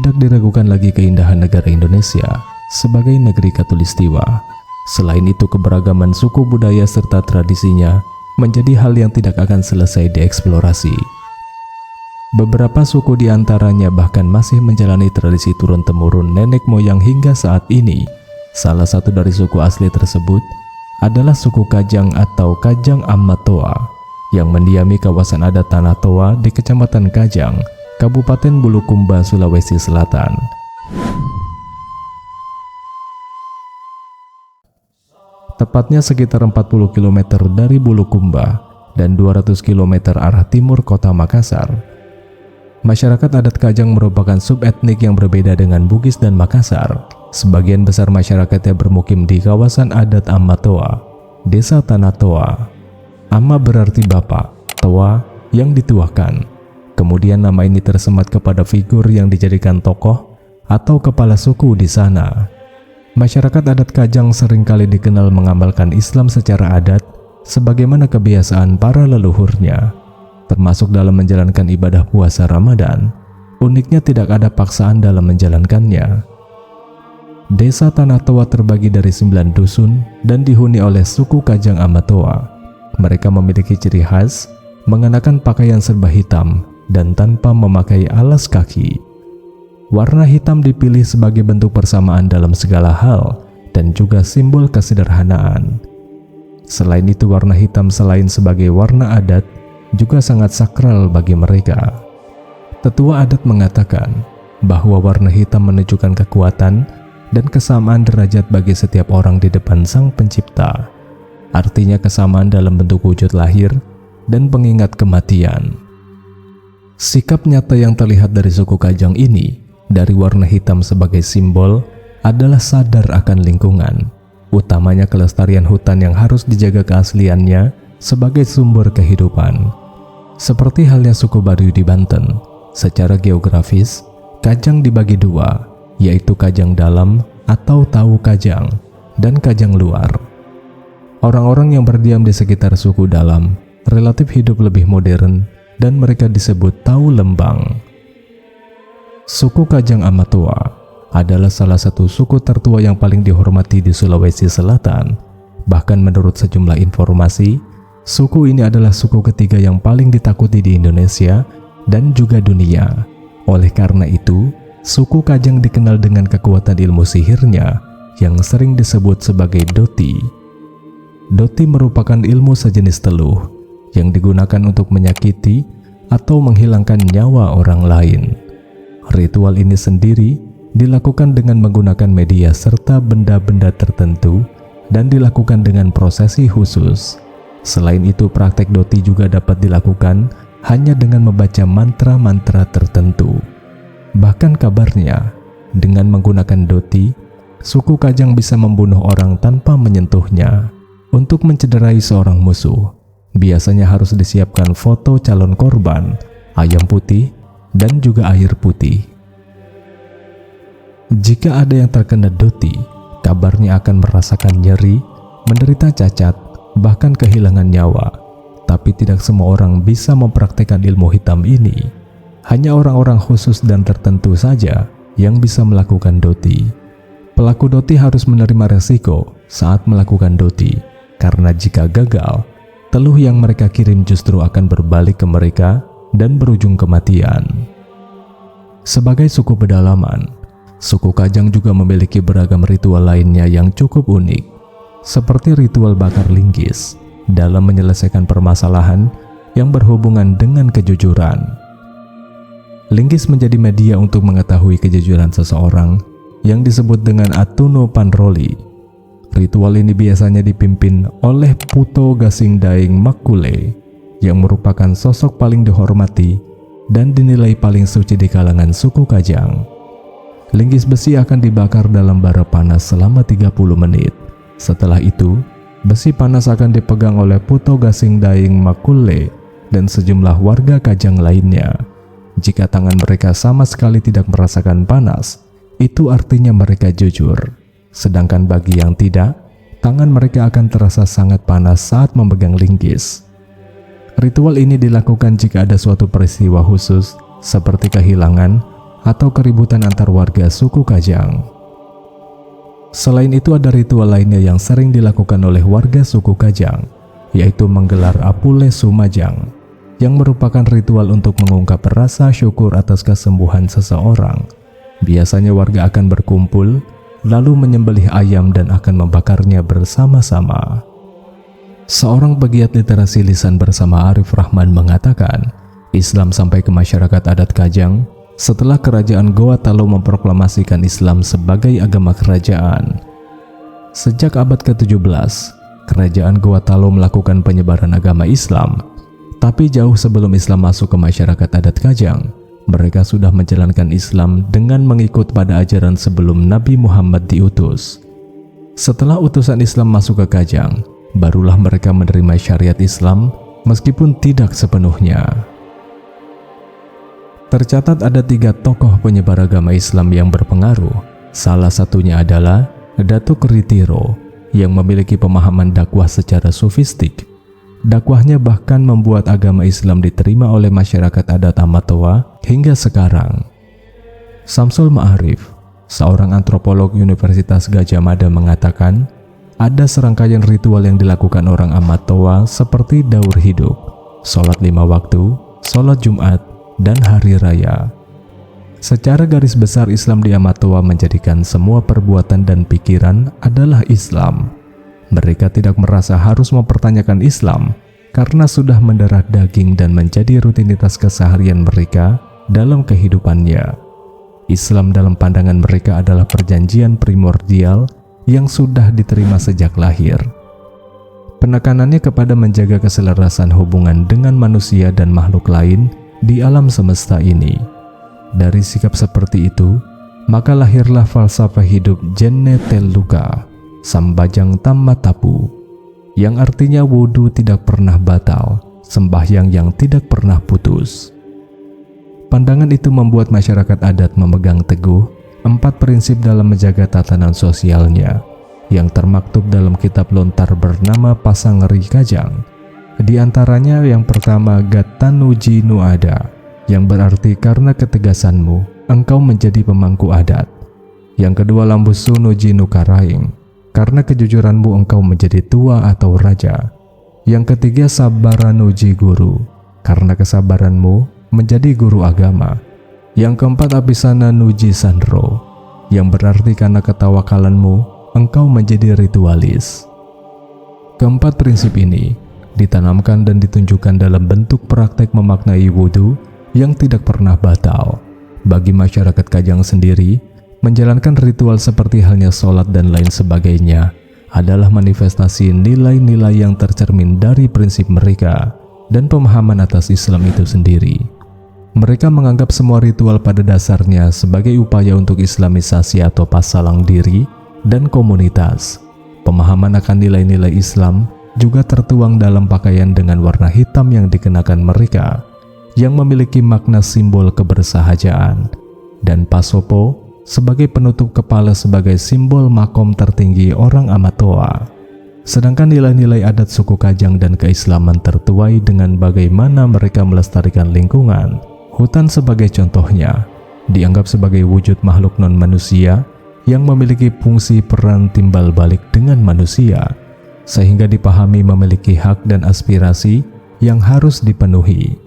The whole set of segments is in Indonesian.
tidak diragukan lagi keindahan negara Indonesia sebagai negeri Khatulistiwa. Selain itu, keberagaman suku budaya serta tradisinya menjadi hal yang tidak akan selesai dieksplorasi. Beberapa suku di antaranya bahkan masih menjalani tradisi turun-temurun nenek moyang hingga saat ini. Salah satu dari suku asli tersebut adalah suku Kajang atau Kajang Amatoa yang mendiami kawasan adat Tanah Toa di Kecamatan Kajang, Kabupaten Bulukumba, Sulawesi Selatan. Tepatnya sekitar 40 km dari Bulukumba dan 200 km arah timur kota Makassar. Masyarakat adat Kajang merupakan subetnik yang berbeda dengan Bugis dan Makassar. Sebagian besar masyarakatnya bermukim di kawasan adat Amatoa, Desa Tanah Toa. Amma berarti bapak, Toa yang dituakan. Kemudian nama ini tersemat kepada figur yang dijadikan tokoh atau kepala suku di sana. Masyarakat adat Kajang seringkali dikenal mengamalkan Islam secara adat sebagaimana kebiasaan para leluhurnya, termasuk dalam menjalankan ibadah puasa Ramadan. Uniknya tidak ada paksaan dalam menjalankannya. Desa Tanah Toa terbagi dari 9 dusun dan dihuni oleh suku Kajang Amatoa. Mereka memiliki ciri khas mengenakan pakaian serba hitam dan tanpa memakai alas kaki. Warna hitam dipilih sebagai bentuk persamaan dalam segala hal dan juga simbol kesederhanaan. Selain itu, warna hitam selain sebagai warna adat juga sangat sakral bagi mereka. Tetua adat mengatakan bahwa warna hitam menunjukkan kekuatan dan kesamaan derajat bagi setiap orang di depan Sang Pencipta. Artinya kesamaan dalam bentuk wujud lahir dan pengingat kematian. Sikap nyata yang terlihat dari suku Kajang ini dari warna hitam sebagai simbol adalah sadar akan lingkungan, utamanya kelestarian hutan yang harus dijaga keasliannya sebagai sumber kehidupan. Seperti halnya suku Baduy di Banten, secara geografis, Kajang dibagi dua, yaitu Kajang Dalam atau Tahu Kajang dan Kajang Luar. Orang-orang yang berdiam di sekitar suku Dalam relatif hidup lebih modern dan mereka disebut Tahu Lembang. Suku Kajang Amatoa adalah salah satu suku tertua yang paling dihormati di Sulawesi Selatan. Bahkan menurut sejumlah informasi, suku ini adalah suku ketiga yang paling ditakuti di Indonesia dan juga dunia. Oleh karena itu, suku Kajang dikenal dengan kekuatan ilmu sihirnya yang sering disebut sebagai doti. Doti merupakan ilmu sejenis teluh yang digunakan untuk menyakiti atau menghilangkan nyawa orang lain. Ritual ini sendiri dilakukan dengan menggunakan media serta benda-benda tertentu dan dilakukan dengan prosesi khusus. Selain itu, praktek doti juga dapat dilakukan hanya dengan membaca mantra-mantra tertentu. Bahkan kabarnya, dengan menggunakan doti, suku Kajang bisa membunuh orang tanpa menyentuhnya. Untuk mencederai seorang musuh, biasanya harus disiapkan foto calon korban, ayam putih, dan juga air putih. Jika ada yang terkena doti, kabarnya akan merasakan nyeri, menderita cacat, bahkan kehilangan nyawa. Tapi tidak semua orang bisa mempraktekkan ilmu hitam ini. Hanya orang-orang khusus dan tertentu saja yang bisa melakukan doti. Pelaku doti harus menerima resiko saat melakukan doti, karena jika gagal, teluh yang mereka kirim justru akan berbalik ke mereka dan berujung kematian. Sebagai suku pedalaman, suku Kajang juga memiliki beragam ritual lainnya yang cukup unik, seperti ritual bakar linggis dalam menyelesaikan permasalahan yang berhubungan dengan kejujuran. Linggis menjadi media untuk mengetahui kejujuran seseorang yang disebut dengan Atuno Panroli. Ritual ini biasanya dipimpin oleh Puto Gasing Daeng Makule yang merupakan sosok paling dihormati dan dinilai paling suci di kalangan suku Kajang. Linggis besi akan dibakar dalam bara panas selama 30 menit. Setelah itu, besi panas akan dipegang oleh Puto Gasing Daeng Makule dan sejumlah warga Kajang lainnya. Jika tangan mereka sama sekali tidak merasakan panas, itu artinya mereka jujur. Sedangkan bagi yang tidak, tangan mereka akan terasa sangat panas saat memegang linggis. Ritual ini dilakukan jika ada suatu peristiwa khusus seperti kehilangan atau keributan antar warga suku Kajang. Selain itu ada ritual lainnya yang sering dilakukan oleh warga suku Kajang, yaitu menggelar Apule Sumajang, yang merupakan ritual untuk mengungkap rasa syukur atas kesembuhan seseorang. Biasanya warga akan berkumpul, lalu menyembelih ayam dan akan membakarnya bersama-sama. Seorang pegiat literasi lisan bersama Arif Rahman mengatakan, Islam sampai ke masyarakat adat Kajang setelah kerajaan Goa Talo memproklamasikan Islam sebagai agama kerajaan. Sejak abad ke-17, kerajaan Goa Talo melakukan penyebaran agama Islam, tapi jauh sebelum Islam masuk ke masyarakat adat Kajang, mereka sudah menjalankan Islam dengan mengikut pada ajaran sebelum Nabi Muhammad diutus. Setelah utusan Islam masuk ke Kajang, barulah mereka menerima syariat Islam meskipun tidak sepenuhnya. Tercatat ada 3 tokoh penyebar agama Islam yang berpengaruh. Salah satunya adalah Datuk Ritiro yang memiliki pemahaman dakwah secara sufistik. Dakwahnya bahkan membuat agama Islam diterima oleh masyarakat adat Amatoa hingga sekarang. Samsul Ma'arif, seorang antropolog Universitas Gadjah Mada mengatakan, ada serangkaian ritual yang dilakukan orang Amatoa seperti daur hidup, sholat 5 waktu, sholat Jumat, dan hari raya. Secara garis besar Islam di Amatoa menjadikan semua perbuatan dan pikiran adalah Islam. Mereka tidak merasa harus mempertanyakan Islam karena sudah mendarah daging dan menjadi rutinitas keseharian mereka dalam kehidupannya. Islam dalam pandangan mereka adalah perjanjian primordial yang sudah diterima sejak lahir. Penekanannya kepada menjaga keselarasan hubungan dengan manusia dan makhluk lain di alam semesta ini. Dari sikap seperti itu, maka lahirlah falsafah hidup Jenne Teluka, Sambajang Tammatapu, yang artinya wudhu tidak pernah batal, sembahyang yang tidak pernah putus. Pandangan itu membuat masyarakat adat memegang teguh 4 prinsip dalam menjaga tatanan sosialnya, yang termaktub dalam kitab lontar bernama Pasangri Kajang. Di antaranya yang pertama Gatanuji Nuada, yang berarti karena ketegasanmu, engkau menjadi pemangku adat. Yang kedua Lambusu Nuji Nukaraing, karena kejujuranmu engkau menjadi tua atau raja. Yang ketiga Sabaranuji Guru, karena kesabaranmu menjadi guru agama. Yang keempat Abhisana Nuji Sandro, yang berarti karena ketawakalanmu engkau menjadi ritualis. Keempat prinsip ini ditanamkan dan ditunjukkan dalam bentuk praktek memaknai wudhu yang tidak pernah batal. Bagi masyarakat Kajang sendiri, menjalankan ritual seperti halnya sholat dan lain sebagainya adalah manifestasi nilai-nilai yang tercermin dari prinsip mereka dan pemahaman atas Islam itu sendiri. Mereka menganggap semua ritual pada dasarnya sebagai upaya untuk islamisasi atau pasalang diri dan komunitas. Pemahaman akan nilai-nilai Islam juga tertuang dalam pakaian dengan warna hitam yang dikenakan mereka, yang memiliki makna simbol kebersahajaan, dan pasopo sebagai penutup kepala sebagai simbol makom tertinggi orang Amatoa. Sedangkan nilai-nilai adat suku Kajang dan keislaman tertuai dengan bagaimana mereka melestarikan lingkungan. Hutan sebagai contohnya dianggap sebagai wujud makhluk non-manusia yang memiliki fungsi peran timbal balik dengan manusia, sehingga dipahami memiliki hak dan aspirasi yang harus dipenuhi.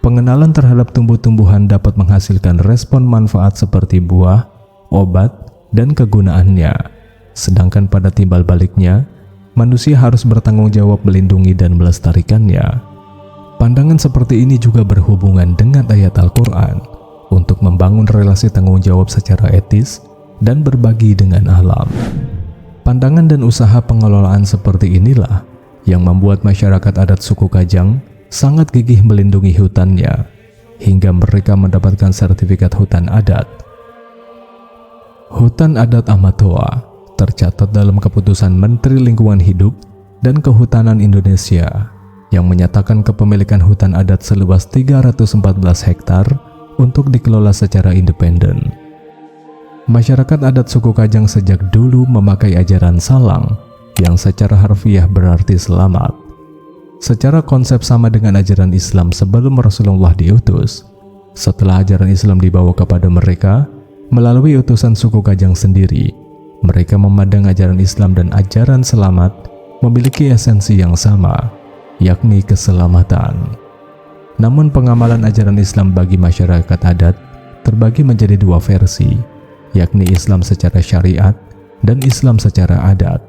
Pengenalan terhadap tumbuh-tumbuhan dapat menghasilkan respon manfaat seperti buah, obat, dan kegunaannya. Sedangkan pada timbal baliknya, manusia harus bertanggung jawab melindungi dan melestarikannya. Pandangan seperti ini juga berhubungan dengan ayat Al-Quran untuk membangun relasi tanggung jawab secara etis dan berbagi dengan alam. Pandangan dan usaha pengelolaan seperti inilah yang membuat masyarakat adat suku Kajang sangat gigih melindungi hutannya, hingga mereka mendapatkan sertifikat hutan adat. Hutan adat Amatoa tercatat dalam keputusan Menteri Lingkungan Hidup dan Kehutanan Indonesia yang menyatakan kepemilikan hutan adat seluas 314 hektar untuk dikelola secara independen. Masyarakat adat suku Kajang sejak dulu memakai ajaran salang yang secara harfiah berarti selamat. Secara konsep sama dengan ajaran Islam sebelum Rasulullah diutus. Setelah ajaran Islam dibawa kepada mereka melalui utusan suku Kajang sendiri, mereka memandang ajaran Islam dan ajaran selamat memiliki esensi yang sama, yakni keselamatan. Namun pengamalan ajaran Islam bagi masyarakat adat terbagi menjadi dua versi, yakni Islam secara syariat dan Islam secara adat.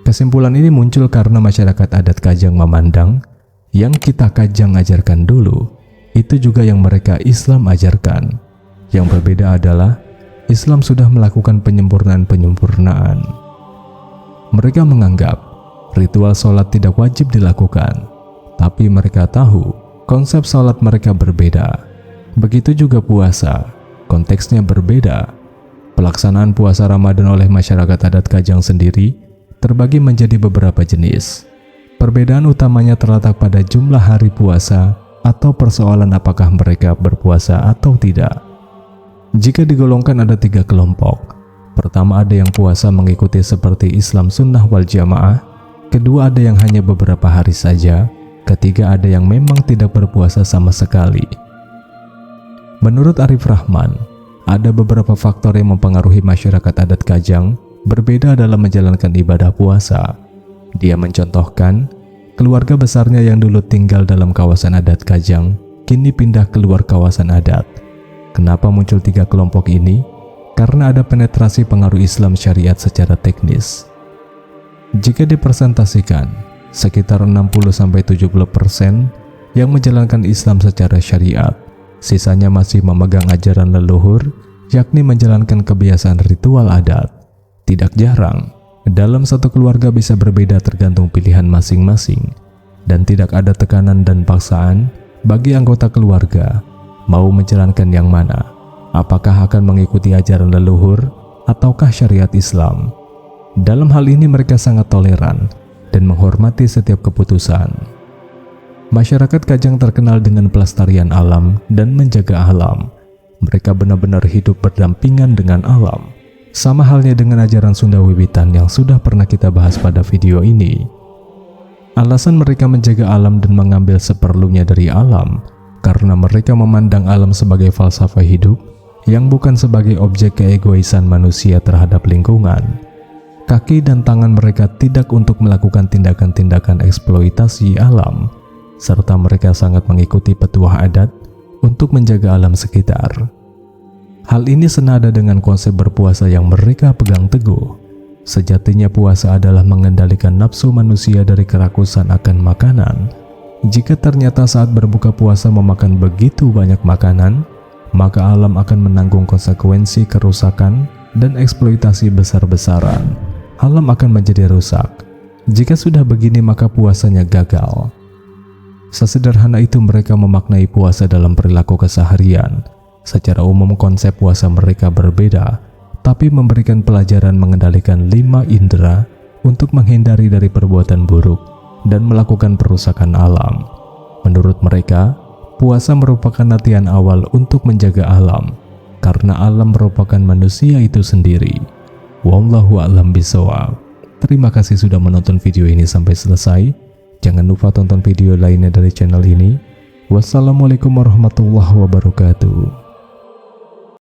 Kesimpulan ini muncul karena masyarakat adat Kajang memandang yang kita Kajang ajarkan dulu, itu juga yang mereka Islam ajarkan. Yang berbeda adalah Islam sudah melakukan penyempurnaan-penyempurnaan. Mereka menganggap ritual sholat tidak wajib dilakukan, tapi mereka tahu konsep sholat mereka berbeda. Begitu juga puasa, konteksnya berbeda. Pelaksanaan puasa Ramadan oleh masyarakat adat Kajang sendiri terbagi menjadi beberapa jenis. Perbedaan utamanya terletak pada jumlah hari puasa atau persoalan apakah mereka berpuasa atau tidak. Jika digolongkan ada 3 kelompok. Pertama, ada yang puasa mengikuti seperti Islam sunnah wal jamaah. Kedua, ada yang hanya beberapa hari saja. Ketiga, ada yang memang tidak berpuasa sama sekali. Menurut Arif Rahman, ada beberapa faktor yang mempengaruhi masyarakat adat Kajang berbeda dalam menjalankan ibadah puasa. Dia mencontohkan, keluarga besarnya yang dulu tinggal dalam kawasan adat Kajang kini pindah keluar kawasan adat. Kenapa muncul 3 kelompok ini? Karena ada penetrasi pengaruh Islam syariat secara teknis. Jika dipresentasikan, sekitar 60-70% yang menjalankan Islam secara syariat, sisanya masih memegang ajaran leluhur, yakni menjalankan kebiasaan ritual adat. Tidak jarang, dalam satu keluarga bisa berbeda tergantung pilihan masing-masing, dan tidak ada tekanan dan paksaan bagi anggota keluarga mau menjalankan yang mana, apakah akan mengikuti ajaran leluhur ataukah syariat Islam. Dalam hal ini mereka sangat toleran dan menghormati setiap keputusan. Masyarakat Kajang terkenal dengan pelestarian alam dan menjaga alam. Mereka benar-benar hidup berdampingan dengan alam. Sama halnya dengan ajaran Sunda Wiwitan yang sudah pernah kita bahas pada video ini. Alasan mereka menjaga alam dan mengambil seperlunya dari alam karena mereka memandang alam sebagai falsafah hidup yang bukan sebagai objek keegoisan manusia terhadap lingkungan. Kaki dan tangan mereka tidak untuk melakukan tindakan-tindakan eksploitasi alam, serta mereka sangat mengikuti petuah adat untuk menjaga alam sekitar. Hal ini senada dengan konsep berpuasa yang mereka pegang teguh. Sejatinya puasa adalah mengendalikan nafsu manusia dari kerakusan akan makanan. Jika ternyata saat berbuka puasa memakan begitu banyak makanan, maka alam akan menanggung konsekuensi kerusakan dan eksploitasi besar-besaran. Alam akan menjadi rusak. Jika sudah begini maka puasanya gagal. Sesederhana itu mereka memaknai puasa dalam perilaku keseharian. Secara umum konsep puasa mereka berbeda, tapi memberikan pelajaran mengendalikan 5 indera untuk menghindari dari perbuatan buruk dan melakukan perusakan alam. Menurut mereka, puasa merupakan latihan awal untuk menjaga alam, karena alam merupakan manusia itu sendiri. Wallahu a'lam bishawab. Terima kasih sudah menonton video ini sampai selesai. Jangan lupa tonton video lainnya dari channel ini. Wassalamualaikum warahmatullahi wabarakatuh.